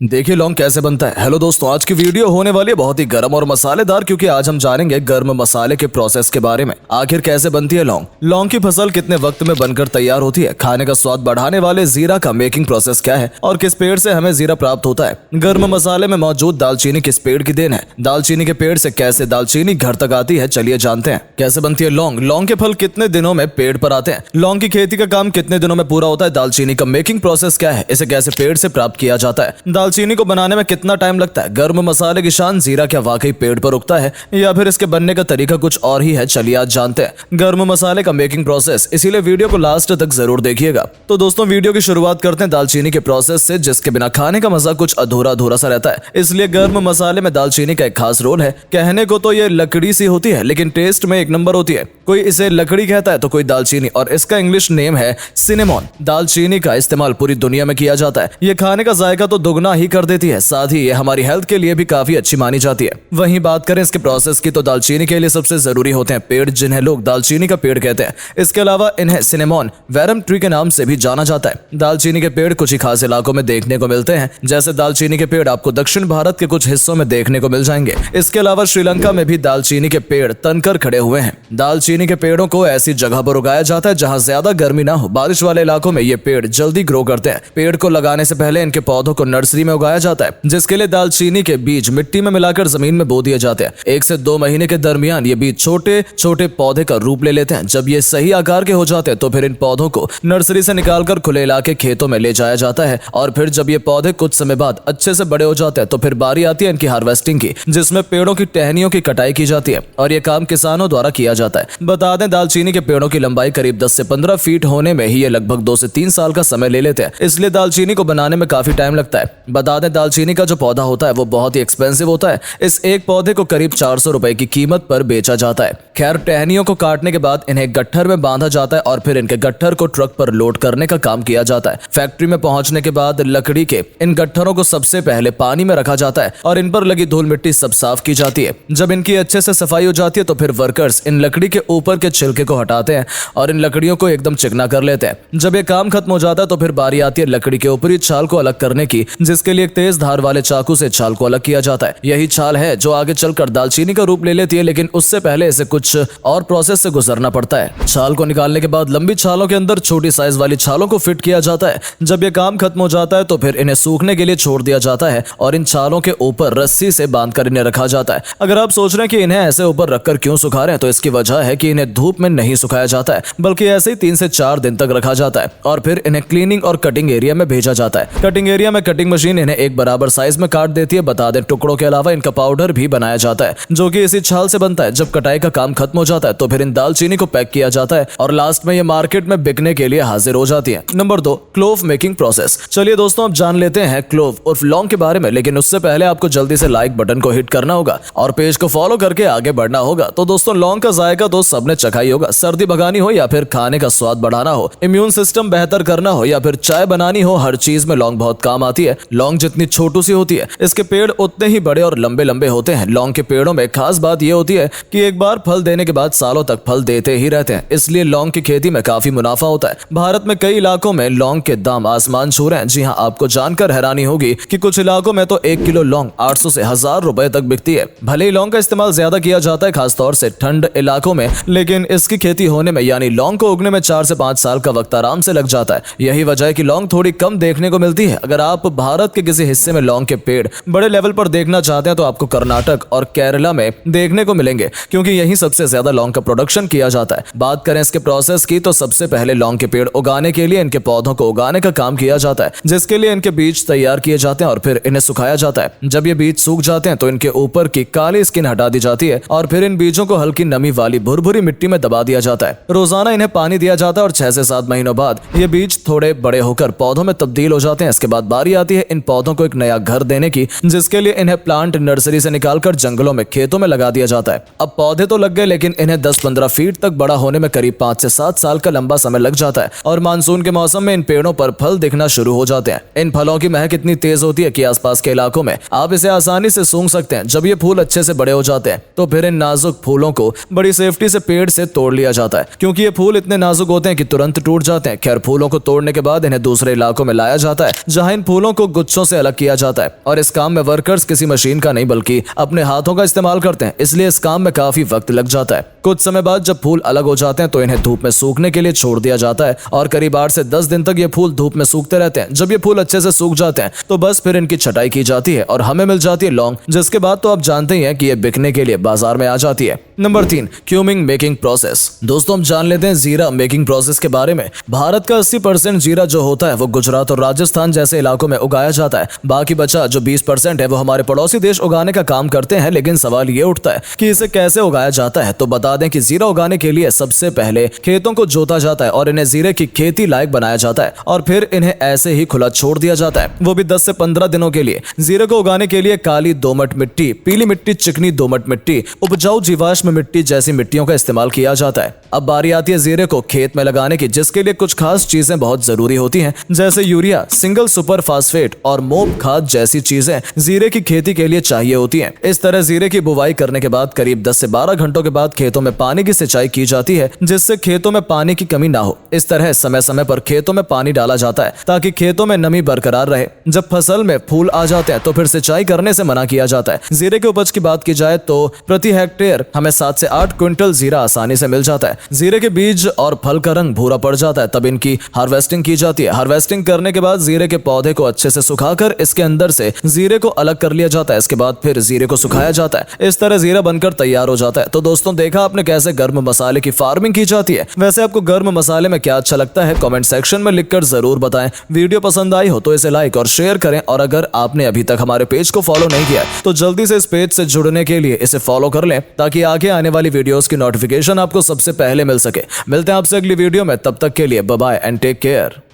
देखिए लौंग कैसे बनता है। हेलो दोस्तों, आज की वीडियो होने वाली है बहुत ही गर्म और मसालेदार, क्योंकि आज हम जानेंगे गर्म मसाले के प्रोसेस के बारे में। आखिर कैसे बनती है लौंग, लौंग की फसल कितने वक्त में बनकर तैयार होती है, खाने का स्वाद बढ़ाने वाले जीरा का मेकिंग प्रोसेस क्या है और किस पेड़ से हमें जीरा प्राप्त होता है। गर्म मसाले में मौजूद दालचीनी किस पेड़ की देन है, दालचीनी के पेड़ से कैसे दालचीनी घर तक आती है, चलिए जानते हैं। कैसे बनती है लौंग, लौंग के फल कितने दिनों में पेड़ पर आते हैं, लौंग की खेती का काम कितने दिनों में पूरा होता है, दालचीनी का मेकिंग प्रोसेस क्या है, इसे कैसे पेड़ से प्राप्त किया जाता है, दालचीनी को बनाने में कितना टाइम लगता है, गर्म मसाले की शान जीरा क्या वाकई पेड़ पर उगता है या फिर इसके बनने का तरीका कुछ और ही है, चलिए आज जानते हैं गर्म मसाले का मेकिंग प्रोसेस। इसीलिए वीडियो को लास्ट तक जरूर देखिएगा। तो दोस्तों वीडियो की शुरुआत करते हैं दालचीनी के प्रोसेस से, जिसके बिना खाने का मजा कुछ अधूरा अधूरा सा रहता है। इसलिए गर्म मसाले में दालचीनी का एक खास रोल है। कहने को तो ये लकड़ी सी होती है, लेकिन टेस्ट में एक नंबर होती है। कोई इसे लकड़ी कहता है तो कोई दालचीनी, और इसका इंग्लिश नेम है सिनेमॉन। दालचीनी का इस्तेमाल पूरी दुनिया में किया जाता है। ये खाने का जायका तो दुगना ही कर देती है, साथ ही ये हमारी हेल्थ के लिए भी काफी अच्छी मानी जाती है। वहीं बात करें इसके प्रोसेस की, तो दालचीनी के लिए सबसे जरूरी होते हैं पेड़, जिन्हें लोग दालचीनी का पेड़ कहते हैं। इसके अलावा इन्हें सिनेमॉन वेरम ट्री के नाम से भी जाना जाता है। दालचीनी के पेड़ कुछ ही खास इलाकों में देखने को मिलते हैं, जैसे दालचीनी के पेड़ आपको दक्षिण भारत के कुछ हिस्सों में देखने को मिल जाएंगे। इसके अलावा श्रीलंका में भी दालचीनी के पेड़ तनकर खड़े हुए हैं। दालचीनी के पेड़ों को ऐसी जगह पर उगाया जाता है जहां ज्यादा गर्मी ना हो। बारिश वाले इलाकों में ये पेड़ जल्दी ग्रो करते हैं। पेड़ को लगाने से पहले इनके पौधों को नर्सरी में उगाया जाता है, जिसके लिए दालचीनी के बीज मिट्टी में मिलाकर जमीन में बो दिए जाते हैं। 1 से 2 महीने के दरमियान ये बीज छोटे छोटे पौधे का रूप ले लेते हैं। जब ये सही आकार के हो जाते हैं तो फिर इन पौधों को नर्सरी से निकालकर खुले इलाके खेतों में ले जाया जाता है। और फिर जब ये पौधे कुछ समय बाद अच्छे से बड़े हो जाते हैं तो फिर बारी आती है इनकी हार्वेस्टिंग की, जिसमें पेड़ों की टहनियों की कटाई की जाती है, और ये काम किसानों द्वारा किया जाता है। बता दें दालचीनी के पेड़ों की लंबाई करीब 10 से 15 फीट होने में ही ये लगभग 2 से 3 साल का समय ले लेते हैं। इसलिए दालचीनी को बनाने में काफी टाइम लगता है। बता दें दालचीनी का जो पौधा होता है वो बहुत ही एक्सपेंसिव होता है। इस एक पौधे को करीब 400 रुपए की कीमत पर बेचा जाता है। खैर, टहनियों को काटने के बाद इन्हें गट्ठर में बांधा जाता है और फिर इनके गट्ठर को ट्रक पर लोड करने का काम किया जाता है। फैक्ट्री में पहुंचने के बाद लकड़ी के इन गट्ठरों को सबसे पहले पानी में रखा जाता है और इन पर लगी धूल मिट्टी सब साफ की जाती है। जब इनकी अच्छे से सफाई हो जाती है तो फिर वर्कर्स इन लकड़ी के ऊपर के छिलके को हटाते हैं और इन लकड़ियों को एकदम चिकना कर लेते हैं। जब ये काम खत्म हो जाता है तो फिर बारी आती है लकड़ी के ऊपरी छाल को अलग करने की, जिसके लिए एक तेज धार वाले चाकू से छाल को अलग किया जाता है। यही छाल है जो आगे चलकर दालचीनी का रूप ले लेती है, लेकिन उससे पहले इसे कुछ और प्रोसेस से गुजरना पड़ता है। छाल को निकालने के बाद लंबी छालों के अंदर छोटी साइज वाली छालों को फिट किया जाता है। जब ये काम खत्म हो जाता है तो फिर इन्हें सूखने के लिए छोड़ दिया जाता है और इन छालों के ऊपर रस्सी से बांधकर इन्हें रखा जाता है। अगर आप सोच रहे हैं कि इन्हें ऐसे ऊपर रखकर क्यों सुखा रहे हैं, तो इसकी वजह है कि इन्हें धूप में नहीं सुखाया जाता है, बल्कि ऐसे ही 3 से 4 दिन तक रखा जाता है और फिर इन्हें क्लीनिंग और कटिंग एरिया में भेजा जाता है। कटिंग एरिया में कटिंग मशीन इन्हें एक बराबर साइज में काट देती है। बता दें टुकड़ों के अलावा इनका पाउडर भी बनाया जाता है, जो कि इसी छाल से बनता है। जब कटाई का काम खत्म हो जाता है तो फिर इन दालचीनी को पैक किया जाता है और लास्ट में ये मार्केट में बिकने के लिए हाजिर हो जाती है। Number 2, clove making process. चलिए दोस्तों, अब जान लेते हैं क्लोव और लौंग के बारे में, लेकिन उससे पहले आपको जल्दी से लाइक बटन को हिट करना होगा और पेज को फॉलो करके आगे बढ़ना होगा। तो दोस्तों, लौंग का जायका तो सबने चखा ही होगा। सर्दी भगानी हो या फिर खाने का स्वाद बढ़ाना हो, इम्यून सिस्टम बेहतर करना हो या फिर चाय बनानी हो, हर चीज में लौंग बहुत काम आती है। लौंग जितनी छोटी सी होती है, इसके पेड़ उतने ही बड़े और लंबे लंबे होते हैं। लौंग के पेड़ों में खास बात यह होती है कि एक बार फल देने के बाद सालों तक फल देते ही रहते हैं, इसलिए लौंग की खेती में काफी मुनाफा होता है। भारत में कई इलाकों में लौंग के दाम आसमान छू रहे हैं। जी हाँ, आपको जानकर हैरानी होगी कि कुछ इलाकों में तो 1 किलो लौंग 800 से 1000 रुपए तक बिकती है। भले ही लौंग का इस्तेमाल ज्यादा किया जाता है, खासतौर से ठंड इलाकों में, लेकिन इसकी खेती होने में यानी लौंग को उगने में 4 से 5 साल का वक्त आराम से लग जाता है। यही वजह है कि लौंग थोड़ी कम देखने को मिलती है। अगर आप भारत के किसी हिस्से में लौंग के पेड़ बड़े लेवल पर देखना चाहते हैं तो आपको कर्नाटक और केरला में देखने को मिलेंगे, क्योंकि यहीं सबसे ज्यादा लौंग का प्रोडक्शन किया जाता है। बात करें इसके प्रोसेस की, तो सबसे पहले लौंग के पेड़ उगाने के लिए इनके पौधों को उगाने का काम किया जाता है, जिसके लिए इनके बीज तैयार किए जाते हैं और फिर इन्हें सुखाया जाता है। जब ये बीज सूख जाते हैं तो इनके ऊपर की काली स्किन हटा दी जाती है और फिर इन बीजों को हल्की नमी वाली भुरभुरी मिट्टी में दबा दिया जाता है। रोजाना इन्हें पानी दिया जाता है और 6 से 7 महीनों बाद ये बीज थोड़े बड़े होकर पौधों में तब्दील हो जाते हैं। इसके बाद बारी आती है इन पौधों को एक नया घर देने की, जिसके लिए इन्हें प्लांट नर्सरी से निकालकर जंगलों में खेतों में लगा दिया जाता है। अब पौधे तो लग गए, लेकिन इन्हें 10-15 फीट तक बड़ा होने में करीब 5 से 7 साल का लंबा समय लग जाता है और मानसून के मौसम में इन पेड़ों पर फल दिखना शुरू हो जाते हैं। इन फलों की महक इतनी तेज होती है कि आसपास के इलाकों में आप इसे आसानी से सूंघ सकते हैं। जब ये फूल अच्छे से बड़े हो जाते हैं तो फिर इन नाजुक फूलों को बड़ी सेफ्टी से पेड़ से तोड़ लिया जाता है, क्योंकि ये फूल इतने नाजुक होते हैं कि तुरंत टूट जाते हैं। खैर, फूलों को तोड़ने के बाद इन्हें दूसरे इलाकों में लाया जाता है, जहां इन फूलों को गुच्छों से अलग किया जाता है और इस काम में वर्कर्स किसी मशीन का नहीं बल्कि अपने हाथों का इस्तेमाल करते हैं, इसलिए इस काम में काफी वक्त लग जाता है। कुछ समय बाद जब फूल अलग हो जाते हैं तो इन्हें धूप में सूखने के लिए छोड़ दिया जाता है और करीब 8 से 10 दिन तक ये फूल धूप में सूखते रहते हैं। जब ये फूल अच्छे से सूख जाते हैं तो बस फिर इनकी छटाई की जाती है और हमें मिल जाती है लौंग, जिसके बाद तो आप जानते ही हैं कि ये बिकने के लिए बाजार में आ जाती है। नंबर 3, क्यूमिंग मेकिंग प्रोसेस। दोस्तों हम जान लेते हैं जीरा मेकिंग प्रोसेस के बारे में। भारत का 80% जीरा जो होता है वो गुजरात और राजस्थान जैसे इलाकों में उगाया जाता है। बाकी बचा जो 20% है वो हमारे पड़ोसी देश उगाने का काम करते हैं। लेकिन सवाल ये उठता है कि इसे कैसे उगाया जाता है। तो बता दें कि जीरा उगाने के लिए सबसे पहले खेतों को जोता जाता है और इन्हें जीरे की खेती लायक बनाया जाता है और फिर इन्हें ऐसे ही खुला छोड़ दिया जाता है, वो भी 10 से 15 दिनों के लिए। जीरे को उगाने के लिए काली दोमट मिट्टी, पीली मिट्टी, चिकनी दोमट मिट्टी, उपजाऊ जीवाश्म मिट्टी जैसी मिट्टियों का इस्तेमाल किया जाता है। अब बारी आती है जीरे को खेत में लगाने की, जिसके लिए कुछ खास चीजें बहुत जरूरी होती हैं, जैसे यूरिया, सिंगल सुपर फास्फेट और मोम खाद जैसी चीजें जीरे की खेती के लिए चाहिए होती हैं। इस तरह जीरे की बुवाई करने के बाद करीब 10 से 12 घंटों के बाद खेतों में पानी की सिंचाई की जाती है, जिससे खेतों में पानी की कमी ना हो। इस तरह समय समय पर खेतों में पानी डाला जाता है ताकि खेतों में नमी बरकरार रहे। जब फसल में फूल आ जाते हैं तो फिर सिंचाई करने से मना किया जाता है। जीरे के उपज की बात की जाए तो प्रति हेक्टेयर हमें 7 से 8 क्विंटल जीरा आसानी से मिल जाता है। जीरे के बीज और फल का रंग भूरा पड़ जाता है, तब इनकी हार्वेस्टिंग की जाती है। हार्वेस्टिंग करने के बाद जीरे के पौधे को अच्छे से सुखाकर इसके अंदर से जीरे को अलग कर लिया जाता है। इसके बाद फिर जीरे को सुखाया जाता है। इस तरह जीरा बनकर तैयार हो जाता है। तो दोस्तों देखा आपने कैसे गर्म मसाले की फार्मिंग की जाती है। वैसे आपको गर्म मसाले में क्या अच्छा लगता है कमेंट सेक्शन में लिखकर जरूर बताएं। वीडियो पसंद आई हो तो इसे लाइक और शेयर करें और अगर आपने अभी तक हमारे पेज को फॉलो नहीं किया तो जल्दी से इस पेज से जुड़ने के लिए इसे फॉलो कर लें ताकि आगे आने वाली वीडियोस की नोटिफिकेशन आपको सबसे पहले मिल सके। मिलते हैं आपसे अगली वीडियो में, तब तक के लिए bye bye and take care.